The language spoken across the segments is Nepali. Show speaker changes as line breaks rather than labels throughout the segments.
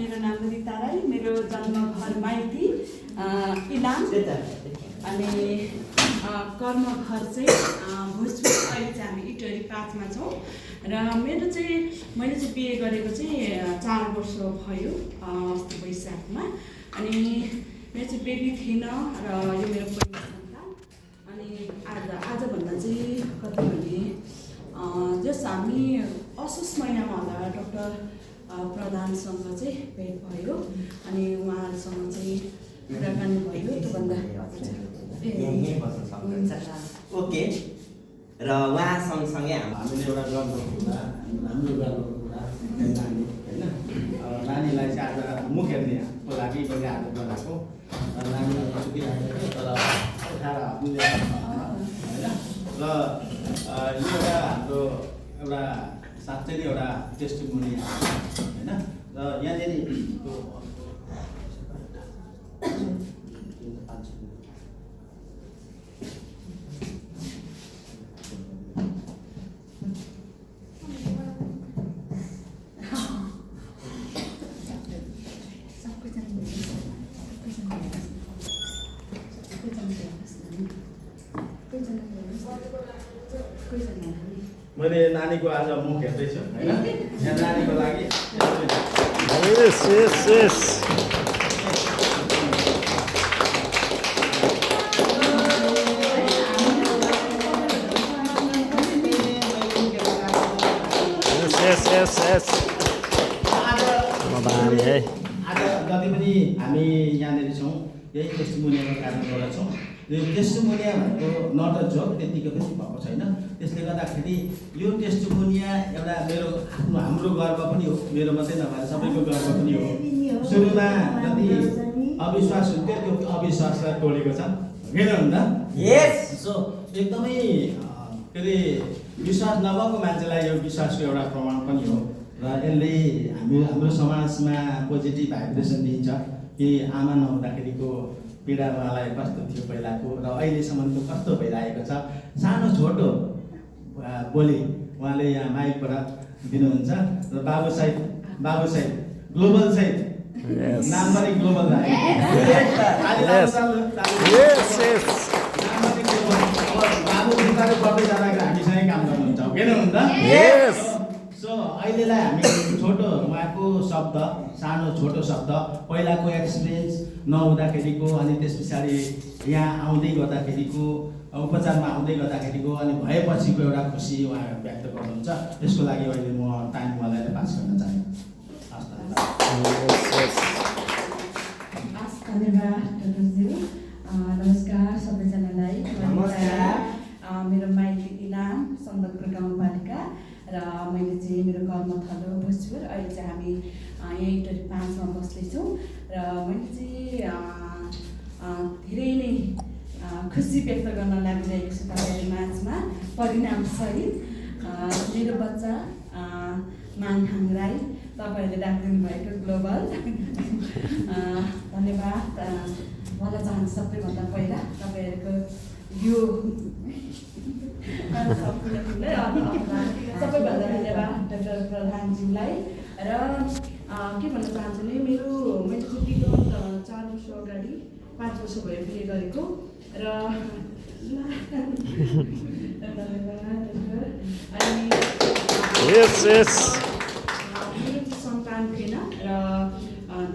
मेरो नाम रिता राई, मेरो जन्मघर माइती इलाम अनि कर्मघर चाहिँ भोजपुर। अहिले चाहिँ हामी इटरी 5 मा छौँ र मेरो चाहिँ मैले चाहिँ बिहे गरेको चाहिँ 4 वर्ष भयो अस्ति वैशाखमा। अनि मेरो चाहिँ बेबी थिएन र यो मेरो पहिलो सन्तान। अनि आजभन्दा चाहिँ कति भने जस हामी असोज महिनामा होला डक्टर प्रधानसँग चाहिँ भेट भयो अनि उहाँहरूसँग चाहिँ कुराकानी भयो। त्योभन्दा
ओके र उहाँ सँगसँगै
हामीले एउटा गर्नको कुरा राम्रो गर्नको कुरा नानी होइन नानीलाई चाहिँ आज मुख हेर्नेको लागि मैले आज बोलाएको नानी सुतिरहेको थियो तर उठाएर हामीले होइन र यो एउटा हाम्रो एउटा साँच्चै नै एउटा टेस्टिमोनी होइन र यहाँनिर मैले नानीको आज मुख हेर्दैछु होइन यहाँ नानीको लागि आज जति पनि हामी यहाँनिर छौँ यही टेस्टिमोनियाको कारणबाट छौँ। यो टेस्टिमोनिया भनेको नट अ जोक त्यत्तिकै पनि भएको छैन। त्यसले गर्दाखेरि यो टेस्टिमोनिया एउटा मेरो हाम्रो गर्व पनि हो, मेरो मात्रै नभएर सबैको गर्व पनि हो। सुरुमा जति अविश्वास हुन्थ्यो त्यो अविश्वासलाई तोडेको छ होइन भन्दा सो एकदमै के अरे विश्वास नभएको मान्छेलाई यो विश्वासको एउटा प्रमाण पनि हो र यसले हाम्रो समाजमा पोजिटिभ भाइब्रेसन दिन्छ कि आमा नहुँदाखेरिको पीडा उहाँलाई कस्तो थियो पहिलाको र अहिलेसम्मको कस्तो भइरहेको छ। सानो छोटो बोली उहाँले यहाँ माइकबाट दिनुहुन्छ र बाबु साहिब ग्लोबल साहिब नाम पनि ग्लोबल बाबु बिस्तारै गर्दै जाँदाखेरि हामीसँगै काम गर्नुहुन्छ हो किन भन्दा सो अहिलेलाई हामी छोटो उहाँको शब्द सानो छोटो शब्द पहिलाको एक्सपिरियन्स नहुँदाखेरिको अनि त्यस पछाडि यहाँ आउँदै गर्दाखेरिको उपचारमा आउँदै गर्दाखेरिको अनि भएपछिको एउटा खुसी उहाँ व्यक्त गर्नुहुन्छ। त्यसको लागि अहिले म टाइम उहाँलाई पास गर्न चाहे।
धन्यवाद डक्टरज्यू। नमस्कार सबैजनालाई। मेरो माइती इलाम सन्दकपुर गाउँपालिका र मैले चाहिँ मेरो कर्मथलो भोजपुर। अहिले चाहिँ हामी यहीँ इटरी 5 मा बस्दैछौँ र मैले चाहिँ धेरै नै खुसी व्यक्त गर्न लागिरहेको छु तपाईँहरू माझमा परिणामसहित। मेरो बच्चा माङहाङ राई तपाईँहरूले राखिदिनु भएको ग्लोबल धन्यवाद भन्न चाहन्छु। सबैभन्दा पहिला तपाईँहरूको यो सबैभन्दा धन्यवाद डाक्टर प्रधानज्यूलाई। र के भन्न चाहन्छु भने मैले चाहिँ विगत 4 वर्ष अगाडि 5 वर्ष भयो बिहे गरेको र अनि मेरो सन्तान थिएन र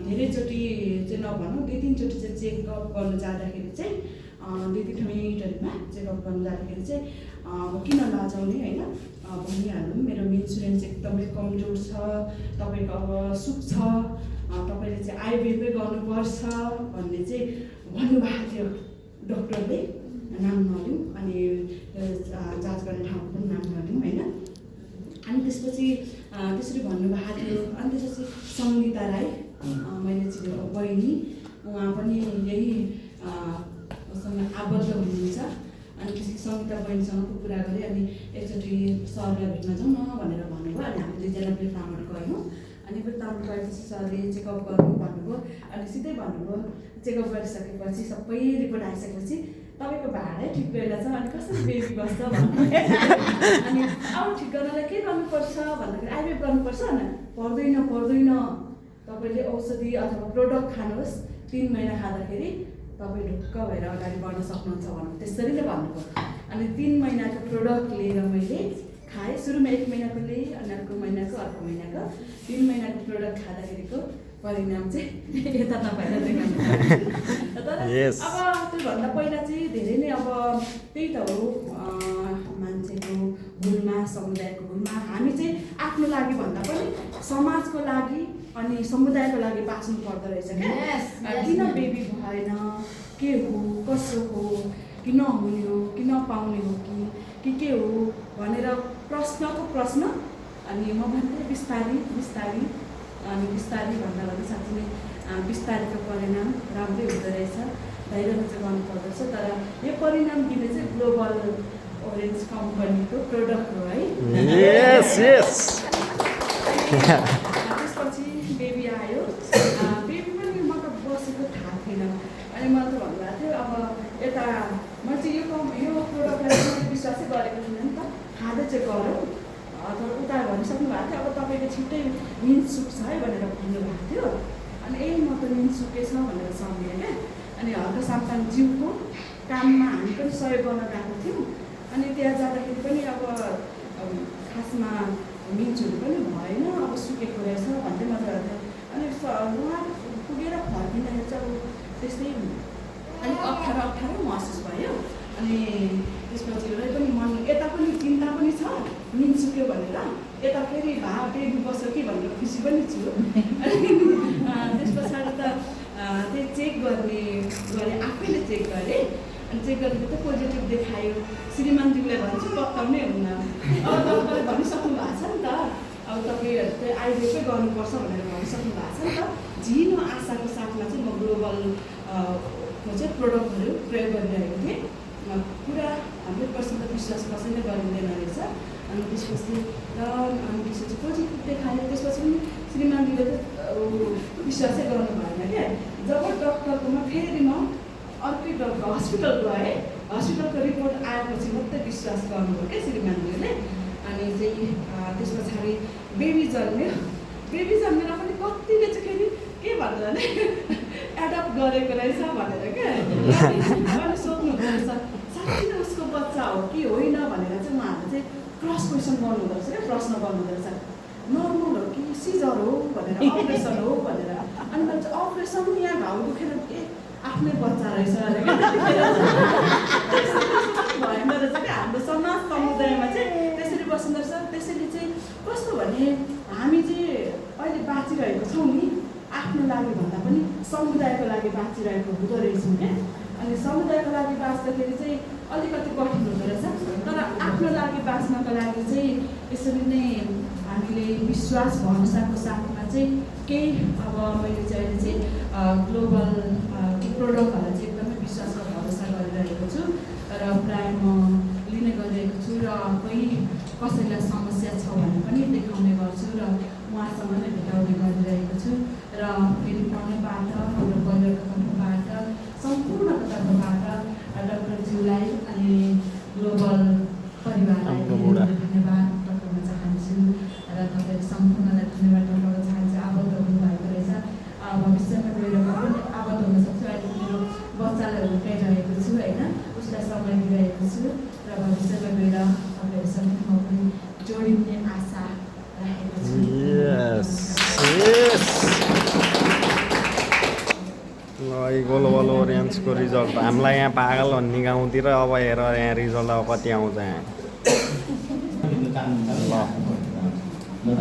धेरैचोटि चाहिँ नभनौँ 2-3 चोटि चाहिँ चेकअप गर्नु जाँदाखेरि चाहिँ 2-3 ठाउँ इन्टरभ्यूमा चेकअप गर्नु जाँदाखेरि चाहिँ किन नजाउने होइन भनिहाल्नु मेरो इन्सुरेन्स एकदमै कमजोर छ, तपाईँको अब सुख छ, तपाईँले चाहिँ आइबिएफै गर्नुपर्छ भन्ने चाहिँ भन्नुभएको थियो डक्टरले। नाम नलिउँ अनि जाँच गर्ने ठाउँको पनि नाम नलिउँ होइन। अनि त्यसपछि त्यसरी भन्नुभएको थियो। अनि त्यसपछि सङ्गीता राई मैले चाहिँ बहिनी उहाँ पनि यही सँग आबद्ध हुनुहुन्छ। अनि त्यसपछि सङ्गीता बहिनीसँग कुरा गरेँ अनि एकचोटि सरलाई भेट्न जाउँ न भनेर भन्नुभयो। अनि हामी 2जना प्लेटफार्मबाट गयौँ। अनि प्लेटफार्मबाट गएपछि सरले चेकअप गर्नु भन्नुभयो। अनि सिधै भन्नुभयो चेकअप गरिसकेपछि सबै रिपोर्ट आइसकेपछि तपाईँको भाडै ठिक भइरहेको छ अनि कसरी बेबी बस्छ भन्नुभयो। अनि अब ठिक गर्नलाई के गर्नुपर्छ भन्दाखेरि आइबिएफ गर्नुपर्छ न पर्दैन तपाईँले औषधि अथवा प्रोडक्ट खानुहोस् 3 महिना खाँदाखेरि तपाईँ ढुक्क भएर अगाडि बढ्न सक्नुहुन्छ भन्नु त्यसरी नै भन्नुभयो। अनि 3 महिनाको प्रोडक्ट लिएर मैले खाएँ। सुरुमा 1 महिनाको लिएँ, अनि अर्को महिनाको, अर्को महिनाको 3 महिनाको प्रोडक्ट खाँदाखेरिको परिणाम चाहिँ यता तपाईँलाई देखाउनु तर अब त्योभन्दा पहिला चाहिँ धेरै नै अब त्यही त हो मान्छेको भुलमा, समुदायको भुलमा हामी चाहिँ आफ्नो लागि भन्दा पनि समाजको लागि अनि समुदायको लागि बाँच्नु पर्दो रहेछ क्या। किन बेबी भएन, के हो, कसो हो, किन हुने हो, किन पाउने हो कि के हो भनेर प्रश्नको प्रश्न। अनि म भन्दै बिस्तारी अनि बिस्तारी भन्दा साँच्चै नै बिस्तारीको परिणाम राम्रै हुँदो रहेछ। धैर्यमा चाहिँ गर्नुपर्दो रहेछ। तर यो परिणाम दिने चाहिँ ग्लोबल ओरेन्ज कम्पनीको प्रोडक्ट हो है। त्यसपछि बेबी आयो। बेबी पनि मतलब बसेको थाहा थिएन। अनि मलाई त भन्नुभएको थियो अब यता मैले चाहिँ यो प्रोडक्टलाई मैले विश्वासै गरेको थिइनँ नि त। खाँदै चाहिँ गरौँ अथवा उता भनिसक्नु भएको थियो अब तपाईँको छिट्टै निन्द सुक्छ है भनेर भन्नुभएको थियो। अनि म त निन्द सुकेछ भनेर सम्झेँ क्या। अनि हल्का सामताङ जिउको काममा हामी पनि सहयोग गर्न गएको थियौँ। अनि त्यहाँ जाँदाखेरि पनि अब खासमा मिन्चहरू पनि भएन, अब सुकेको रहेछ भन्दै मात्रै थियो। अनि उहाँ पुगेर फर्किँदाखेरि चाहिँ अब त्यस्तै अलिक अप्ठ्यारो महसुस भयो। अनि त्यसपछि उसलाई पनि मन यता पनि चिन्ता पनि छ निन्द सुक्यो भनेर, यता फेरि बेबी बस्यो कि भनेर खुसी पनि छु। अनि त्यस पछाडि त त्यही चेक गरेँ आफैले चेक गरेँ। अनि चेक गरेको त पोजिटिभ देखायो। श्रीमानज्यूले भन्छु पत्ताउनै हुन्न। अब तपाईँले भनिसक्नु भएको छ नि त अब तपाईँहरू चाहिँ आइडियाकै गर्नुपर्छ भनेर भनिसक्नु भएको छ नि त। झिनो आशाको साथमा चाहिँ म ग्लोबल चाहिँ प्रोडक्टहरू प्रयोग गरिरहेको थिएँ। पुरा 100% विश्वास कसैले गरिँदैन रहेछ। अनि त्यसपछि त्यसपछि पोजिटिभ देखायो। त्यसपछि पनि श्रीमानजीले त विश्वासै गर्नु भएन क्या। जब डक्टरकोमा फेरि म अर्कै हस्पिटल गएँ, हस्पिटलको रिपोर्ट आएपछि मात्रै विश्वास गर्नुभयो क्या श्रीमानजीले। अनि चाहिँ त्यस पछाडि बेबी जन्मेर पनि कतिले चाहिँ फेरि के भन्छ भने एडप्ट गरेको रहेछ भनेर क्या। अनि सोध्नुहुँदो रहेछ साँच्चै नै उसको बच्चा हो कि होइन भनेर चाहिँ उहाँहरूले चाहिँ क्रस क्वेसन गर्नुहुँदो रहेछ क्या। प्रश्न गर्नुहुँदो रहेछ नर्मल हो कि सिजर हो भनेर, अपरेसन हो भनेर। अनि मैले चाहिँ अपरेसन यहाँ घाउ दुखेर आफ्नै बच्चा रहेछ अरे भएन रहेछ क्या। हाम्रो समाज समुदायमा चाहिँ त्यसरी बस्दो रहेछ। त्यसरी चाहिँ कस्तो भने हामी चाहिँ अहिले बाँचिरहेको छौँ नि आफ्नो लागि भन्दा पनि समुदायको लागि बाँचिरहेको हुँदो रहेछौँ क्या। अनि समुदायको लागि बाँच्दाखेरि चाहिँ अलिकति कठिन हुँदो रहेछ। तर आफ्नो लागि बाँच्नको लागि चाहिँ यसरी नै हामीले विश्वास भरोसाको साथमा चाहिँ केही अब मैले चाहिँ अहिले चाहिँ ग्लोबल प्रोडक्टहरूलाई चाहिँ एकदमै विश्वास र भरोसा गरिरहेको छु र प्रायः म लिने गरिरहेको छु। र कोही कसैलाई समस्या छ भने पनि देखाउने गर्छु र उहाँसँग नै भेटाउने गरिरहेको छु। र फेरि पढ्नेबाट हाम्रो परिवारको तर्फबाट सम्पूर्णको तर्फबाट डाक्टरज्यूलाई अनि ग्लोबल परिवारलाई धन्यवाद टक्राउन चाहन्छु र तपाईँहरू सम्पूर्णलाई धन्यवाद टक्राउन चाहन्छु। आबद्ध हुनुभएको रहेछ। भविष्यमा गएर म पनि आबद्ध हुन सक्छु। अहिले मेरो बच्चालाई हुर्काइरहेको छु होइन, उसलाई समय दिइरहेको छु र भविष्यमा गएर तपाईँहरूसँग म पनि जोडिने आशा राखेको छु।
ग्लोबल ओरेन्जको रिजल्ट हामीलाई यहाँ पागल भन्ने गाउँतिर अब हेर यहाँ रिजल्ट अब कति आउँछ यहाँ। ल